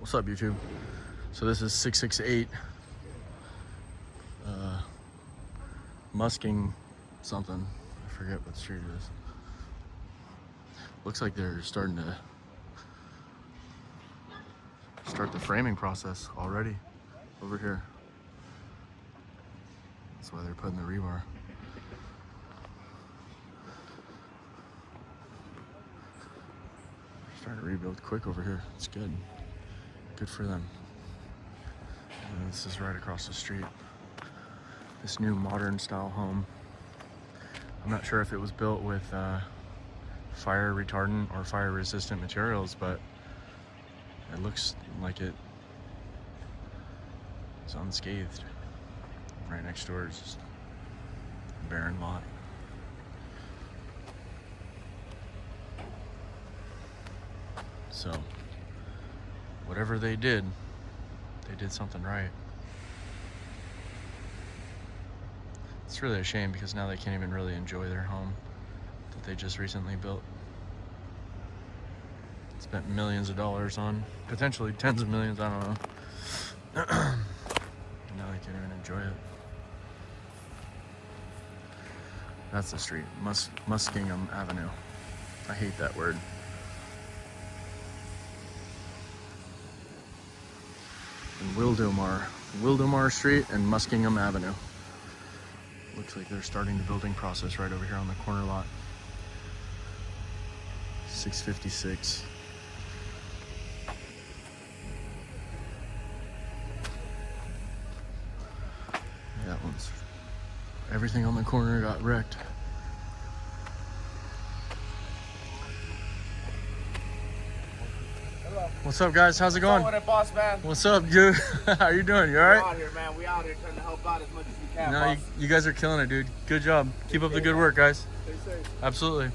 What's up, YouTube? So this is 668 Musking something. I forget what street it is. Looks like they're starting to start the framing process already over here. That's why they're putting the rebar. Starting to rebuild quick over here. It's good. Good for them. And this is right across the street. This new modern style home. I'm not sure if it was built with fire retardant or fire resistant materials, but it looks like it is unscathed. Right next door is just a barren lot. So whatever they did something right. It's really a shame because now they can't even really enjoy their home that they just recently built. Spent millions of dollars on, potentially tens of millions, I don't know. Now they can't even enjoy it. That's the street, Muskingum Avenue. I hate that word. And Wildomar Street and Muskingum Avenue. Looks like they're starting the building process right over here on the corner lot. 656. That one's, everything on the corner got wrecked. What's up, guys? How's it going? What's up with it, boss man? What's up, dude? How you doing? You alright? We out here, man. We out here trying to help out as much as we can, No, boss. you guys are killing it, dude. Good job. Keep up the good work, guys. Stay safe. Absolutely.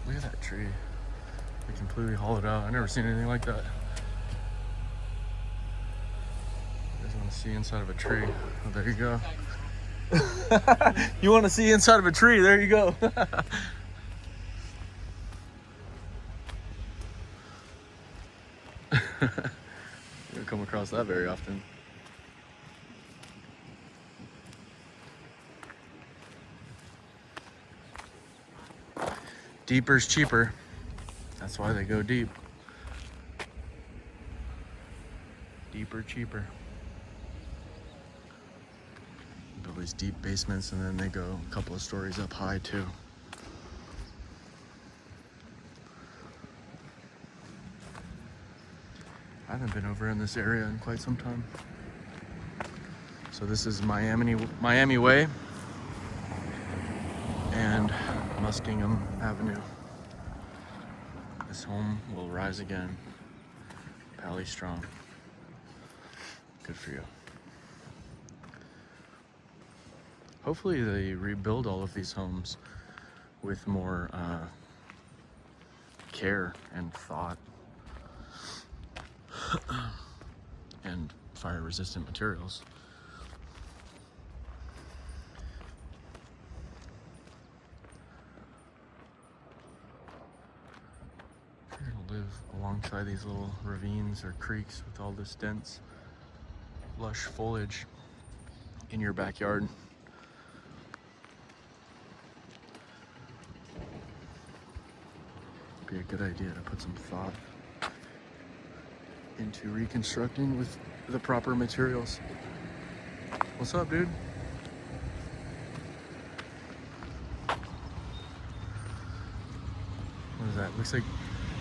Look at that tree. They completely hollowed out. I've never seen anything like that. You guys want to see inside of a tree? Oh, there you go. You want to see inside of a tree? There you go. You don't come across that very often. Deeper's cheaper. That's why they go deep. Deeper, cheaper. Build these deep basements and then they go a couple of stories up high too. I haven't been over in this area in quite some time. So this is Miami Way and Muskingum Avenue. This home will rise again. Pally strong. Good for you. Hopefully they rebuild all of these homes with more care and thought and fire resistant materials. You're gonna live alongside these little ravines or creeks with all this dense, lush foliage in your backyard. Be a good idea to put some thought into reconstructing with the proper materials. What's up, dude? What is that? Looks like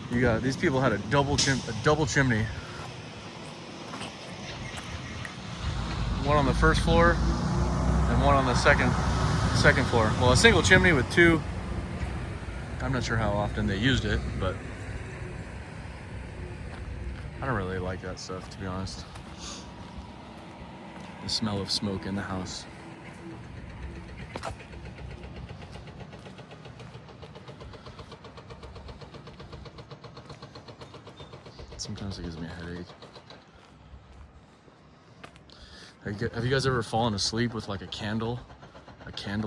you got, these people had a double chimney. One on the first floor and one on the second floor. Well, a single chimney with two. I'm not sure how often they used it, but I don't really like that stuff, to be honest. The smell of smoke in the house. Sometimes it gives me a headache. Have you guys ever fallen asleep with like a candle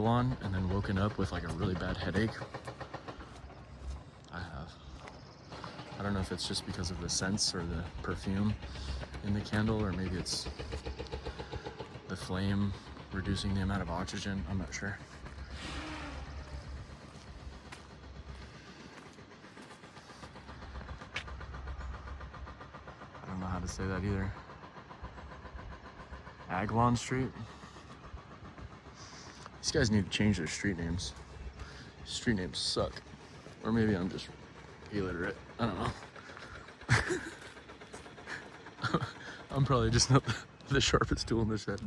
on and then woken up with like a really bad headache? I don't know if it's just because of the scents or the perfume in the candle, or maybe it's the flame reducing the amount of oxygen. I'm not sure. I don't know how to say that either. Aglon Street. These guys need to change their street names. Street names suck. Or maybe I'm just illiterate. I don't know. I'm probably just not the sharpest tool in the shed.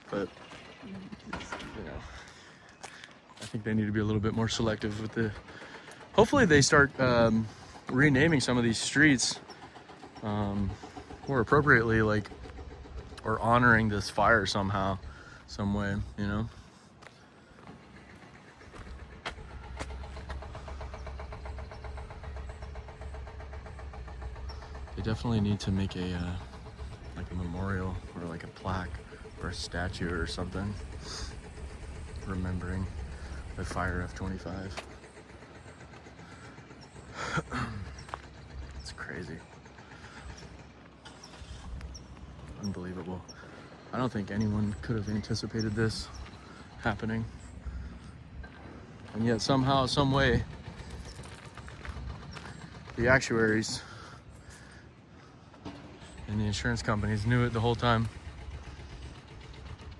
But, you know, I think they need to be a little bit more selective with the... Hopefully they start renaming some of these streets more appropriately, like, or honoring this fire somehow, some way, you know? They definitely need to make a like a memorial or like a plaque or a statue or something remembering the fire F-25. It's crazy. Unbelievable. I don't think anyone could have anticipated this happening. And yet somehow, some way, the actuaries and the insurance companies knew it the whole time.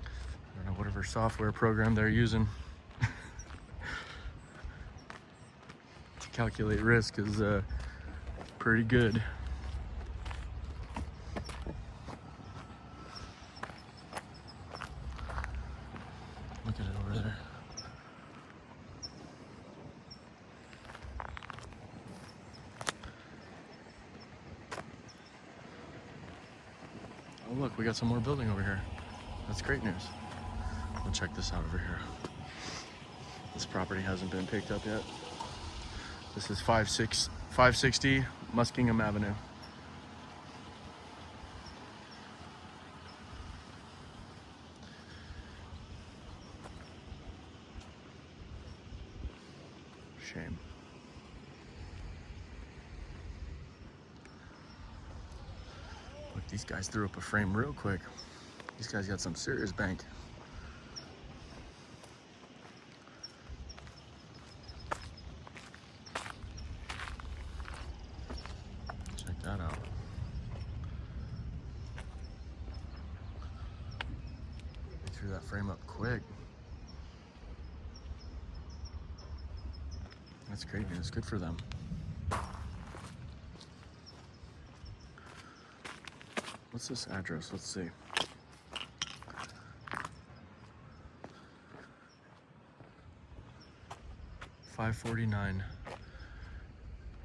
I don't know, whatever software program they're using to calculate risk is pretty good. Look at it over there. Oh look, we got some more building over here. That's great news. We'll check this out over here. This property hasn't been picked up yet. This is 560 Muskingum Avenue. Shame. Look, these guys threw up a frame real quick. These guys got some serious bank. Check that out. They threw that frame up quick. That's great news. Good for them. What's this address? Let's see. $549.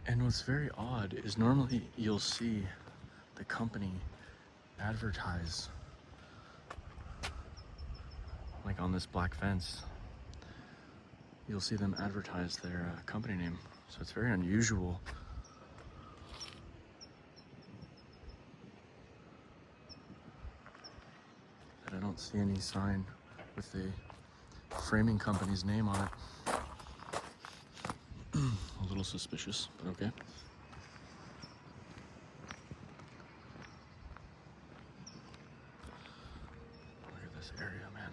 And what's very odd is normally you'll see the company advertise like on this black fence. You'll see them advertise their company name. So it's very unusual. That I don't see any sign with the framing company's name on it. A little suspicious, but okay. Look at this area, man.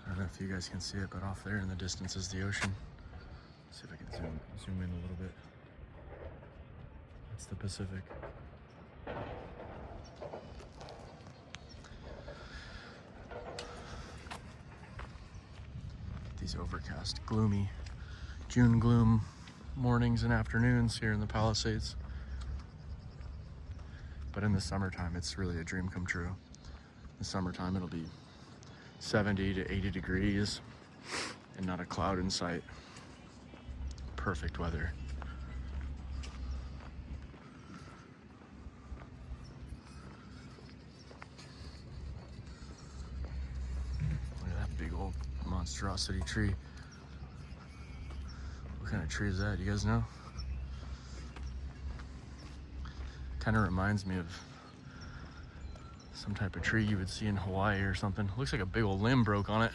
I don't know if you guys can see it, but off there in the distance is the ocean. Let's see if I can zoom in a little bit. That's the Pacific. These overcast, gloomy June gloom mornings and afternoons here in the Palisades. But in the summertime, it's really a dream come true. In the summertime, it'll be 70 to 80 degrees and not a cloud in sight. Perfect weather. Look at that big old monstrosity tree. What kind of tree is that? You guys know? Kind of reminds me of some type of tree you would see in Hawaii or something. Looks like a big old limb broke on it.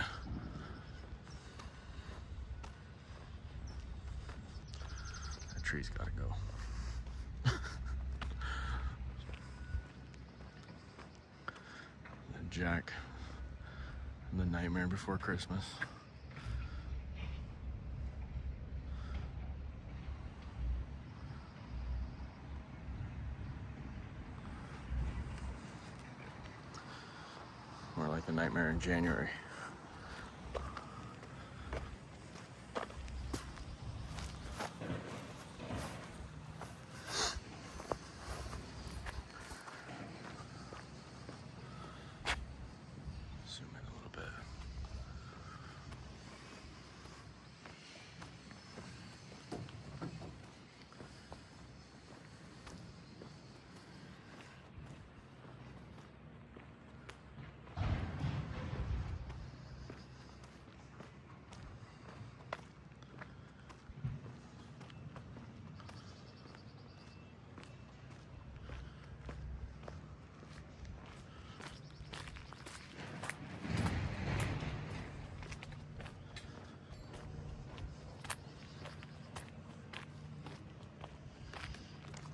That tree's gotta go. The Jack, The Nightmare Before Christmas. More like The Nightmare in January. Zoom in a little bit.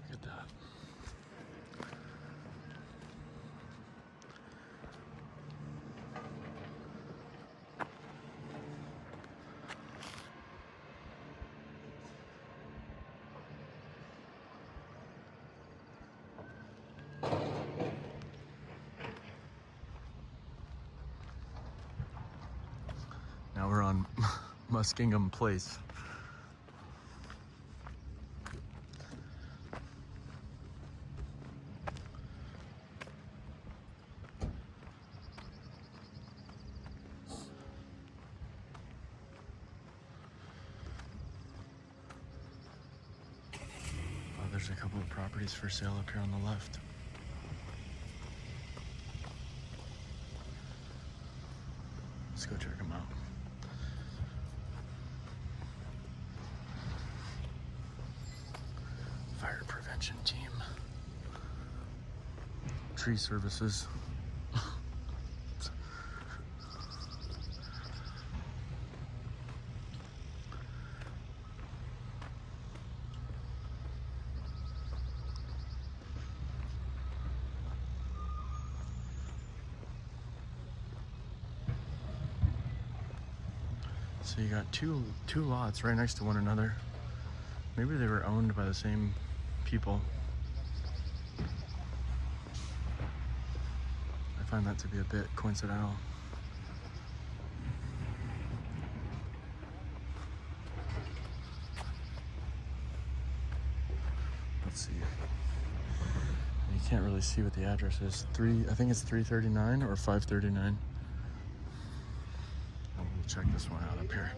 Look at that. Now we're on Muskingum Place. Oh, there's a couple of properties for sale up here on the left. Let's go check them out. Fire prevention team. Tree services. So you got two lots right next to one another. Maybe they were owned by the same people. I find that to be a bit coincidental. Let's see. You can't really see what the address is. I think it's 339 or 539. We'll check this one out up here.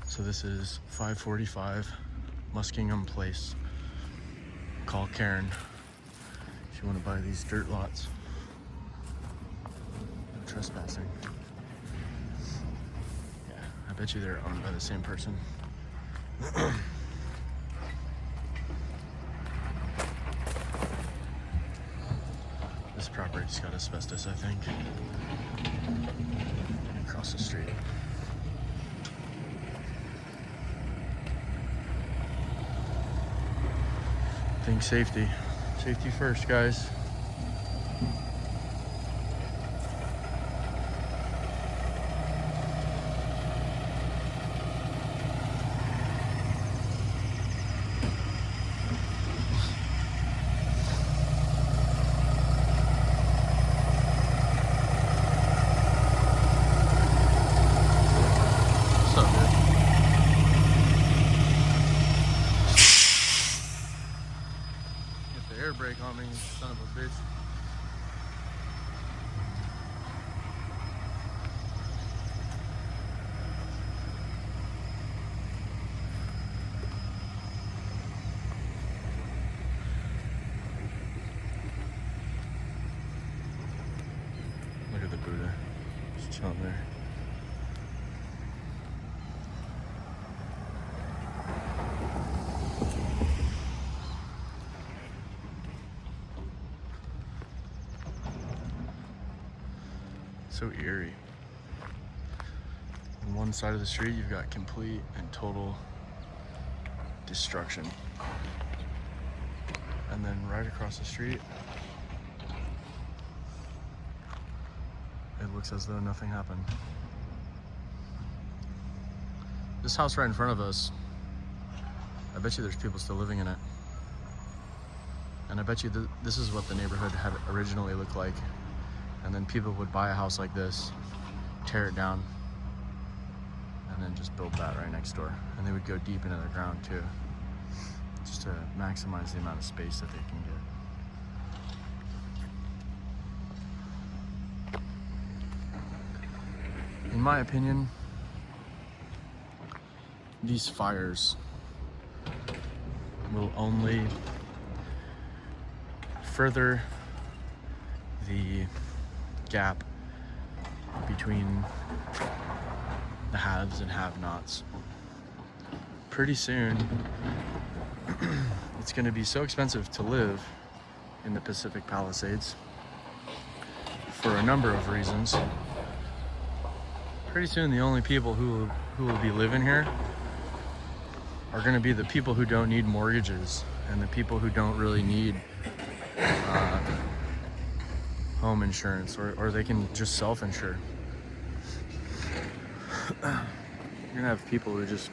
So this is 545 Muskingum Place. Call Karen if you want to buy these dirt lots. No trespassing. Yeah, I bet you they're owned by the same person. This property's got asbestos, I think. Across the street. Think safety. Safety first, guys. Air brake on me, son of a bitch. Look at the Buddha, just chilling there. So eerie. On one side of the street, you've got complete and total destruction. And then right across the street, it looks as though nothing happened. This house right in front of us, I bet you there's people still living in it. And I bet you this is what the neighborhood had originally looked like. And then people would buy a house like this, tear it down, and then just build that right next door. And they would go deep into the ground too, just to maximize the amount of space that they can get. In my opinion, these fires will only further the gap between the haves and have-nots. Pretty soon, it's going to be so expensive to live in the Pacific Palisades for a number of reasons. Pretty soon, the only people who will be living here are going to be the people who don't need mortgages and the people who don't really need home insurance, or they can just self-insure. You're gonna have people who just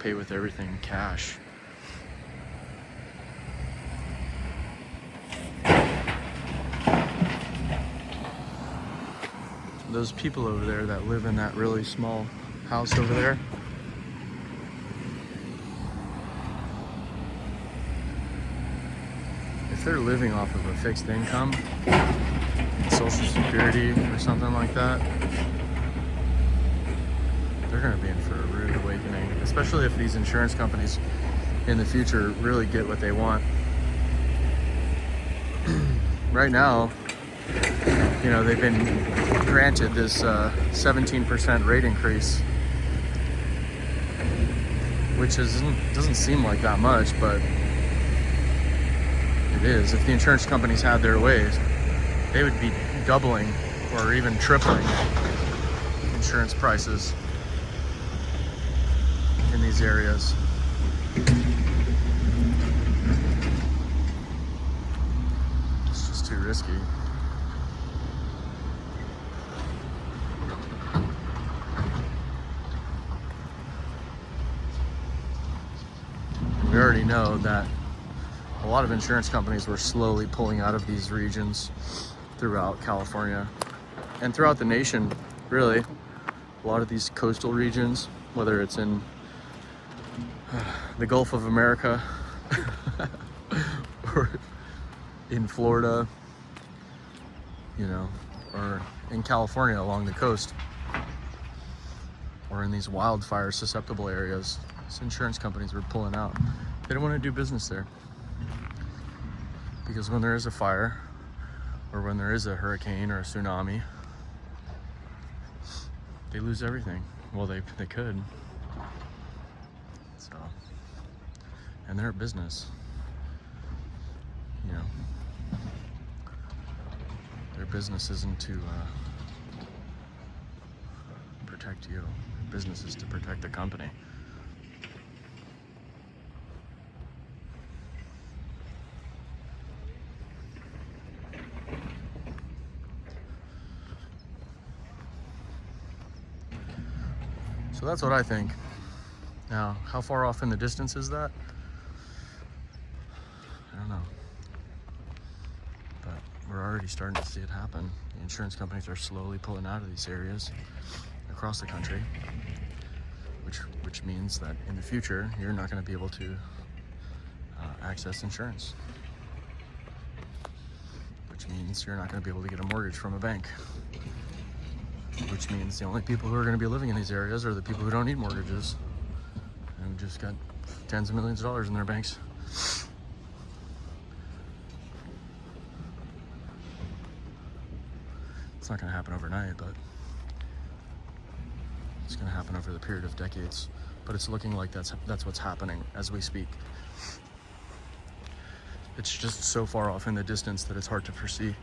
pay with everything cash. Those people over there that live in that really small house over there, if they're living off of a fixed income, Social Security or something like that, they're going to be in for a rude awakening, especially if these insurance companies in the future really get what they want. Right now, you know, they've been granted this 17% rate increase, which doesn't seem like that much, but it is. If the insurance companies had their ways, they would be doubling or even tripling insurance prices in these areas. It's just too risky. We already know that a lot of insurance companies were slowly pulling out of these regions throughout California and throughout the nation, really. A lot of these coastal regions, whether it's in the Gulf of America or in Florida, you know, or in California along the coast, or in these wildfire susceptible areas, these insurance companies were pulling out. They don't want to do business there. Because when there is a fire, or when there is a hurricane or a tsunami, they lose everything. Well, they could. So, and they're a business. You know, their business isn't to protect you. Their business is to protect the company. So that's what I think. Now, how far off in the distance is that? I don't know. But we're already starting to see it happen. The insurance companies are slowly pulling out of these areas across the country, which means that in the future, you're not going to be able to access insurance. Which means you're not going to be able to get a mortgage from a bank. Which means the only people who are going to be living in these areas are the people who don't need mortgages and just got tens of millions of dollars in their banks. It's not going to happen overnight, but it's going to happen over the period of decades. But it's looking like that's what's happening as we speak. It's just so far off in the distance that it's hard to foresee.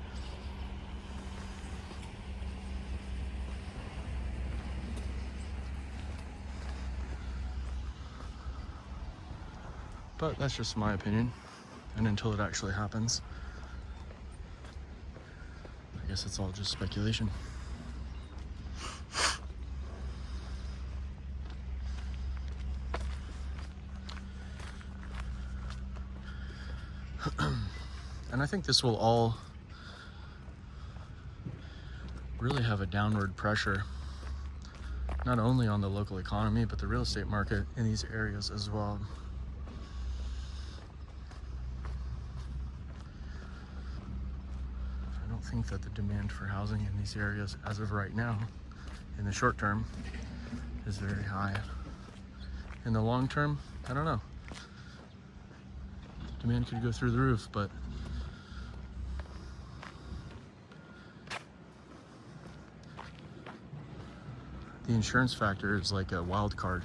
But that's just my opinion. And until it actually happens, I guess it's all just speculation. And I think this will all really have a downward pressure, not only on the local economy, but the real estate market in these areas as well. I don't think that the demand for housing in these areas as of right now, in the short term, is very high. In the long term, I don't know. Demand could go through the roof, but the insurance factor is like a wild card.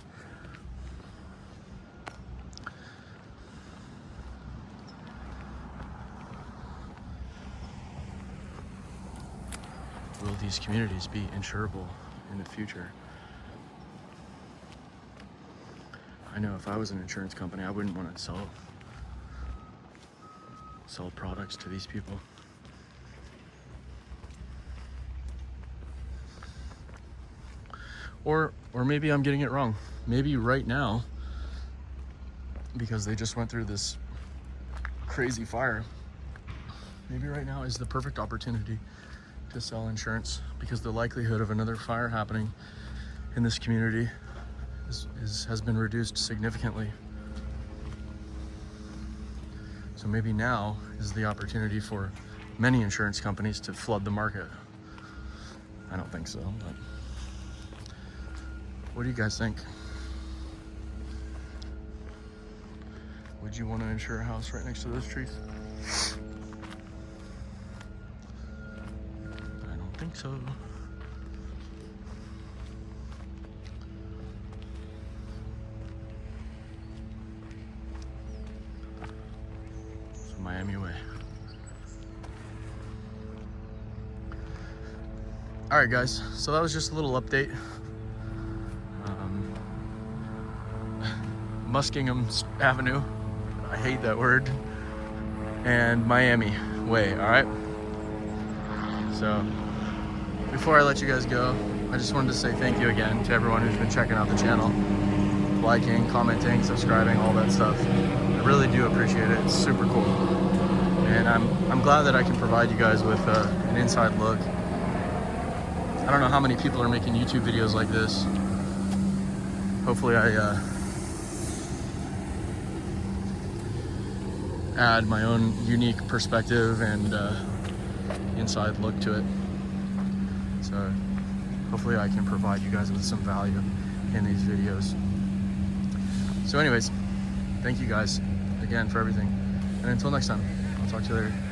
Will these communities be insurable in the future? I know if I was an insurance company, I wouldn't want to sell products to these people. Or maybe I'm getting it wrong. Maybe right now, because they just went through this crazy fire, maybe right now is the perfect opportunity to sell insurance, because the likelihood of another fire happening in this community has been reduced significantly. So maybe now is the opportunity for many insurance companies to flood the market. I don't think so, but what do you guys think? Would you want to insure a house right next to those trees? I don't think so. So Miami way. All right, guys. So that was just a little update. Muskingum Avenue, I hate that word, and Miami way, all right? So before I let you guys go, I just wanted to say thank you again to everyone who's been checking out the channel, liking, commenting, subscribing, all that stuff. I really do appreciate it. It's super cool. And I'm glad that I can provide you guys with an inside look. I don't know how many people are making YouTube videos like this. Hopefully I add my own unique perspective and inside look to it. So hopefully I can provide you guys with some value in these videos. So anyways, thank you guys again for everything. And until next time, I'll talk to you later.